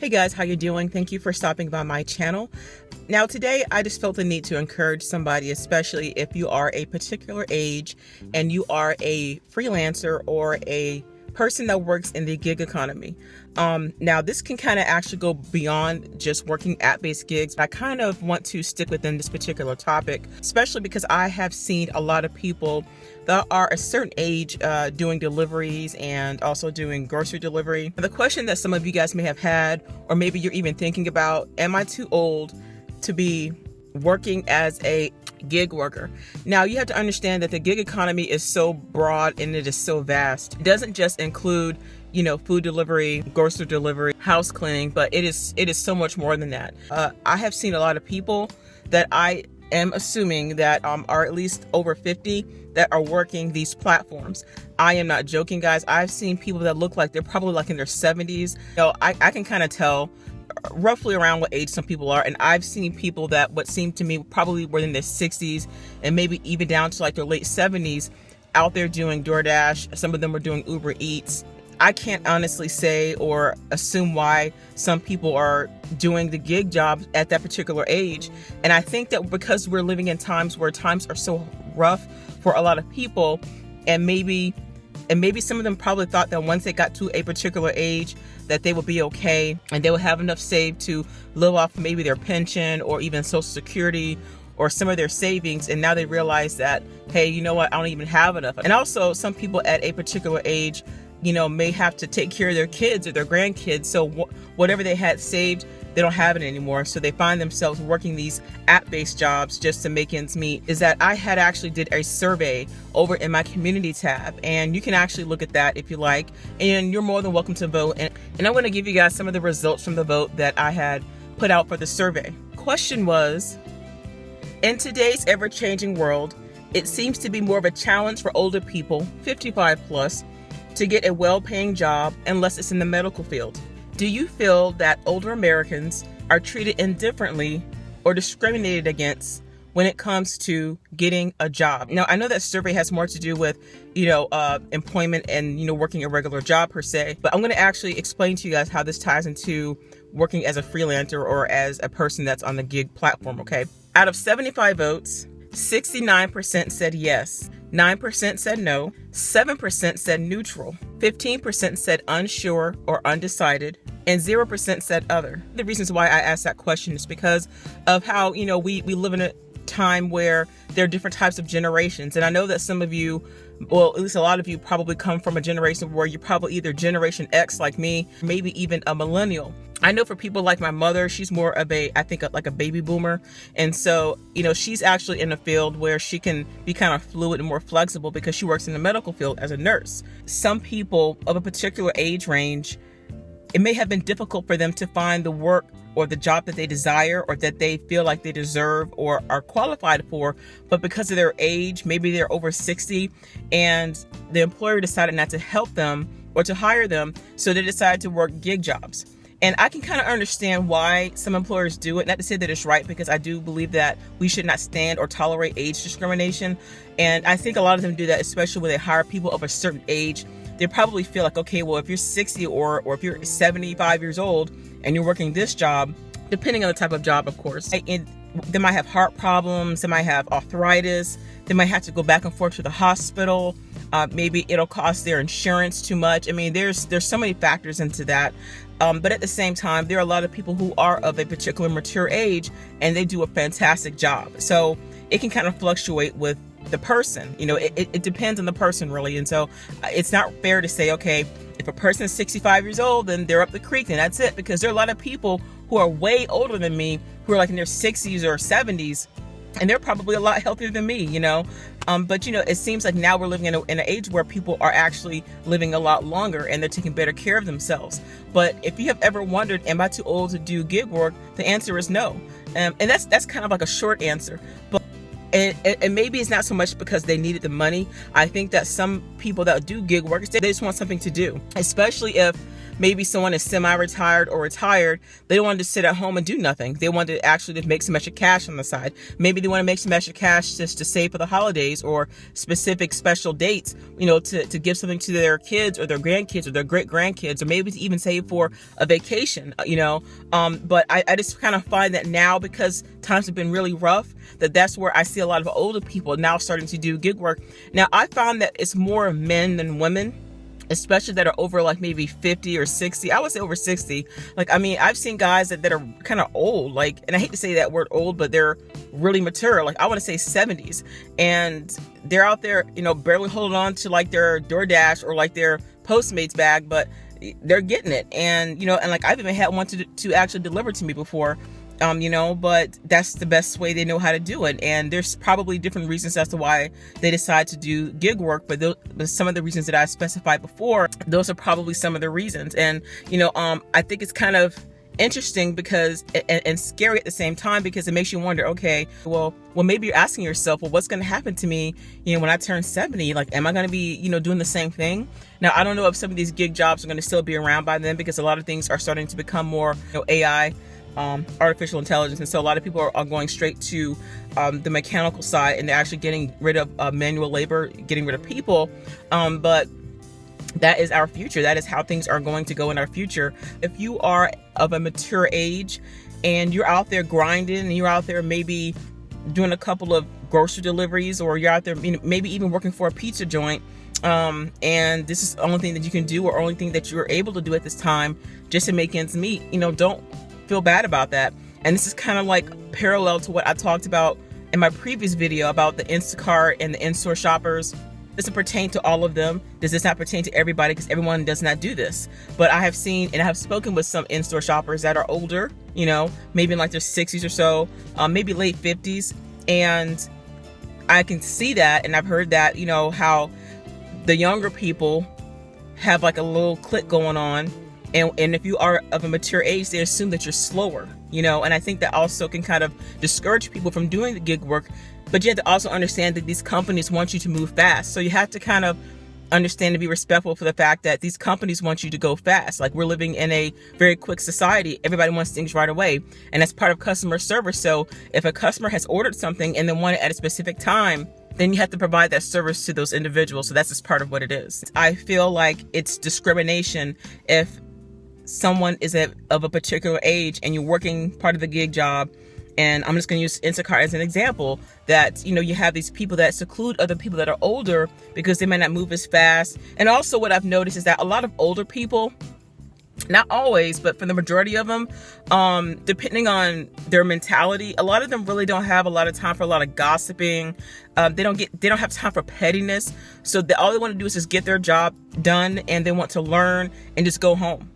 Hey guys, how you doing? Thank you for stopping by my channel. Now today I just felt the need to encourage somebody, especially if you are a particular age and you are a freelancer or a person that works in the gig economy. Now this can kind of actually go beyond just working app-based gigs. I kind of want to stick within this particular topic, especially because I have seen a lot of people that are a certain age doing deliveries and also doing grocery delivery. The question that some of you guys may have had, or maybe you're even thinking about, am I too old to be working as a gig worker? Now you have to understand that the gig economy is so broad and it is so vast. It doesn't just include, food delivery, grocery delivery, house cleaning, but it is so much more than that. I have seen a lot of people that I am assuming that are at least over 50 that are working these platforms. I am not joking, guys. I've seen people that look like they're probably like in their 70s. I can kind of tell roughly around what age some people are, and I've seen people that what seemed to me probably were in their 60s and maybe even down to like their late 70s out there doing DoorDash. Some of them are doing Uber Eats. I can't honestly say or assume why some people are doing the gig job at that particular age. And I think that because we're living in times where times are so rough for a lot of people, and maybe some of them probably thought that once they got to a particular age that they would be okay and they would have enough saved to live off maybe their pension or even Social Security or some of their savings, and now they realize that, hey, you know what, I don't even have enough. And also some people at a particular age may have to take care of their kids or their grandkids, so whatever they had saved, they don't have it anymore. So they find themselves working these app-based jobs just to make ends meet. Is that I had actually did a survey over in my community tab, and you can actually look at that if you like, and you're more than welcome to vote. And I'm going to give you guys some of the results from the vote that I had put out for the survey. Question was, in today's ever-changing world, it seems to be more of a challenge for older people, 55 plus, to get a well-paying job unless it's in the medical field. Do you feel that older Americans are treated indifferently or discriminated against when it comes to getting a job? Now, I know that survey has more to do with, employment and, working a regular job per se, but I'm going to actually explain to you guys how this ties into working as a freelancer or as a person that's on the gig platform, okay? Out of 75 votes, 69% said yes, 9% said no, 7% said neutral, 15% said unsure or undecided, and 0% said other. The reasons why I asked that question is because of how, we live in a time where there are different types of generations. And I know that some of you, well, at least a lot of you probably come from a generation where you're probably either Generation X like me, maybe even a millennial. I know for people like my mother, she's more of like a baby boomer. And so, she's actually in a field where she can be kind of fluid and more flexible because she works in the medical field as a nurse. Some people of a particular age range, it may have been difficult for them to find the work or the job that they desire or that they feel like they deserve or are qualified for, but because of their age, maybe they're over 60 and the employer decided not to help them or to hire them, so they decided to work gig jobs. And I can kind of understand why some employers do it. Not to say that it's right, because I do believe that we should not stand or tolerate age discrimination. And I think a lot of them do that, especially when they hire people of a certain age. They probably feel like, okay, well, if you're 60 or if you're 75 years old and you're working this job, depending on the type of job, of course, they might have heart problems, they might have arthritis, they might have to go back and forth to the hospital. Maybe it'll cost their insurance too much. I mean, there's so many factors into that. But at the same time, there are a lot of people who are of a particular mature age and they do a fantastic job. So it can kind of fluctuate with the person. It depends on the person, really. And so it's not fair to say, okay, if a person is 65 years old, then they're up the creek and that's it. Because there are a lot of people who are way older than me who are like in their 60s or 70s. And they're probably a lot healthier than me, But, it seems like now we're living in an age where people are actually living a lot longer and they're taking better care of themselves. But if you have ever wondered, am I too old to do gig work? The answer is no. And that's kind of like a short answer. But and maybe it's not so much because they needed the money. I think that some people that do gig work, they just want something to do, especially if maybe someone is semi-retired or retired. They don't want to sit at home and do nothing. They want to actually make some extra cash on the side. Maybe they want to make some extra cash just to save for the holidays or specific special dates, to give something to their kids or their grandkids or their great grandkids, or maybe to even save for a vacation, but I just kind of find that now, because times have been really rough, that's where I see a lot of older people now starting to do gig work. Now, I found that it's more men than women, especially that are over like maybe 50 or 60. I would say over 60. I've seen guys that are kind of old, and I hate to say that word old, but they're really mature. I want to say 70s, and they're out there, barely holding on to like their DoorDash or like their Postmates bag, but they're getting it. And, I've even had one to actually deliver to me before. But that's the best way they know how to do it. And there's probably different reasons as to why they decide to do gig work. But some of the reasons that I specified before, those are probably some of the reasons. And, I think it's kind of interesting because and scary at the same time, because it makes you wonder, okay, well, maybe you're asking yourself, well, what's going to happen to me, when I turn 70? Am I going to be, doing the same thing? Now, I don't know if some of these gig jobs are going to still be around by then, because a lot of things are starting to become more, AI, artificial intelligence, and so a lot of people are going straight to the mechanical side, and they're actually getting rid of manual labor, getting rid of people. But that is our future. That is how things are going to go in our future. If you are of a mature age and you're out there grinding, and you're out there maybe doing a couple of grocery deliveries, or you're out there maybe even working for a pizza joint, and this is the only thing that you can do, or only thing that you're able to do at this time just to make ends meet, don't feel bad about that. And this is kind of like parallel to what I talked about in my previous video about the Instacart and the in-store shoppers. Does it pertain to all of them? Does this not pertain to everybody? Because everyone does not do this. But I have seen and I have spoken with some in-store shoppers that are older, maybe in like their 60s or so, maybe late 50s. And I can see that, and I've heard that, how the younger people have like a little clique going on. And if you are of a mature age, they assume that you're slower, and I think that also can kind of discourage people from doing the gig work. But you have to also understand that these companies want you to move fast. So you have to kind of understand and be respectful for the fact that these companies want you to go fast. We're living in a very quick society. Everybody wants things right away. And that's part of customer service. So if a customer has ordered something and then want it at a specific time, then you have to provide that service to those individuals. So that's just part of what it is. I feel like it's discrimination if someone is of a particular age and you're working part of the gig job. And I'm just going to use Instacart as an example, that, you have these people that seclude other people that are older because they might not move as fast. And also what I've noticed is that a lot of older people, not always, but for the majority of them, depending on their mentality, a lot of them really don't have a lot of time for a lot of gossiping. They don't have time for pettiness. So all they want to do is just get their job done, and they want to learn and just go home.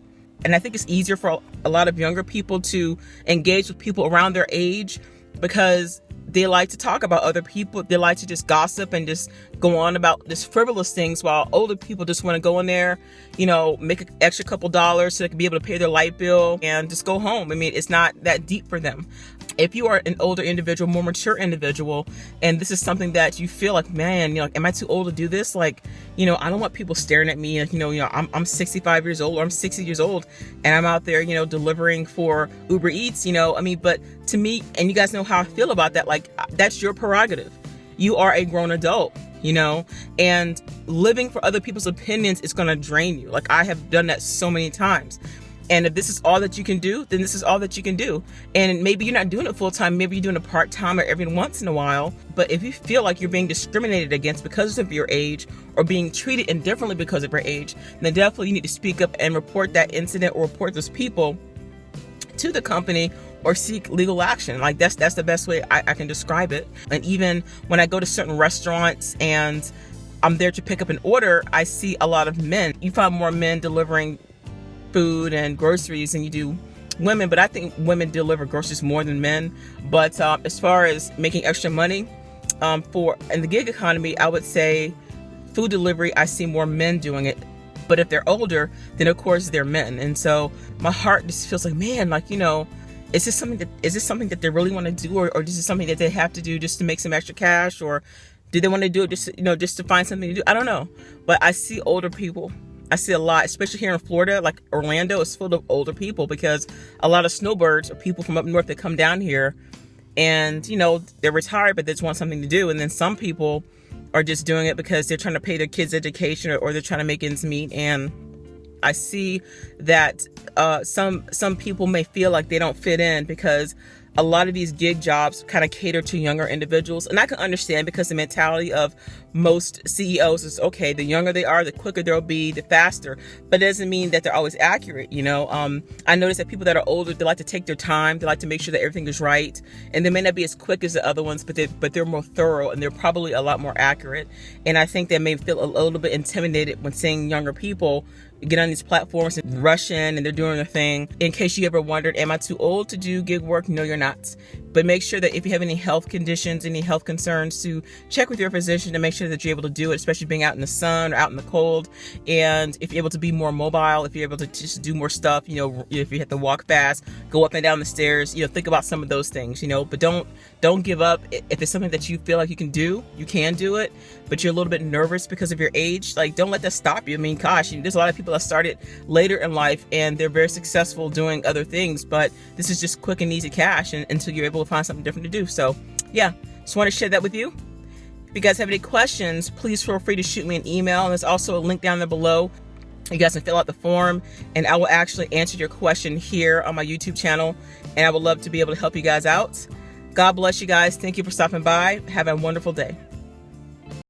And I think it's easier for a lot of younger people to engage with people around their age, because they like to talk about other people. They like to just gossip and just go on about just frivolous things, while older people just want to go in there, make an extra couple dollars so they can be able to pay their light bill and just go home. It's not that deep for them. If you are an older individual, more mature individual, and this is something that you feel like, man, am I too old to do this? I don't want people staring at me. I'm 65 years old, or I'm 60 years old, and I'm out there, delivering for Uber Eats, but to me, and you guys know how I feel about that, that's your prerogative. You are a grown adult, and living for other people's opinions is going to drain you. I have done that so many times. And if this is all that you can do, then this is all that you can do. And maybe you're not doing it full time. Maybe you're doing it part time or every once in a while. But if you feel like you're being discriminated against because of your age, or being treated indifferently because of your age, then definitely you need to speak up and report that incident, or report those people to the company, or seek legal action. That's the best way I can describe it. And even when I go to certain restaurants and I'm there to pick up an order, I see a lot of men. You find more men delivering food and groceries than you do women, but I think women deliver groceries more than men. But as far as making extra money in the gig economy, I would say food delivery, I see more men doing it. But if they're older, then of course they're men. And so my heart just feels like, man, is this something that they really want to do, or is this something that they have to do just to make some extra cash, or do they want to do it just to find something to do? I don't know. But I see older people I see a lot, especially here in Florida, like Orlando is full of older people because a lot of snowbirds or people from up north that come down here and, they're retired, but they just want something to do. And then some people are just doing it because they're trying to pay their kids' education or they're trying to make ends meet. And I see that some people may feel like they don't fit in because a lot of these gig jobs kind of cater to younger individuals. And I can understand because the mentality of most CEOs is, okay, the younger they are, the quicker they'll be, the faster. But it doesn't mean that they're always accurate, I notice that people that are older, they like to take their time. They like to make sure that everything is right. And they may not be as quick as the other ones, but they're more thorough and they're probably a lot more accurate. And I think they may feel a little bit intimidated when seeing younger people get on these platforms and rush in and they're doing their thing. In case you ever wondered, am I too old to do gig work? No, you're not. But make sure that if you have any health conditions, any health concerns, to check with your physician to make sure that you're able to do it, especially being out in the sun or out in the cold. And if you're able to be more mobile, if you're able to just do more stuff, if you have to walk fast, go up and down the stairs, think about some of those things, but don't give up. If it's something that you feel like you can do it, but you're a little bit nervous because of your age, like, don't let that stop you. I mean, gosh, there's a lot of people that started later in life and they're very successful doing other things, but this is just quick and easy cash until you're able to find something different to do. So yeah, just want to share that with you. If you guys have any questions, please feel free to shoot me an email. And there's also a link down there below. You guys can fill out the form and I will actually answer your question here on my YouTube channel. And I would love to be able to help you guys out. God bless you guys. Thank you for stopping by. Have a wonderful day.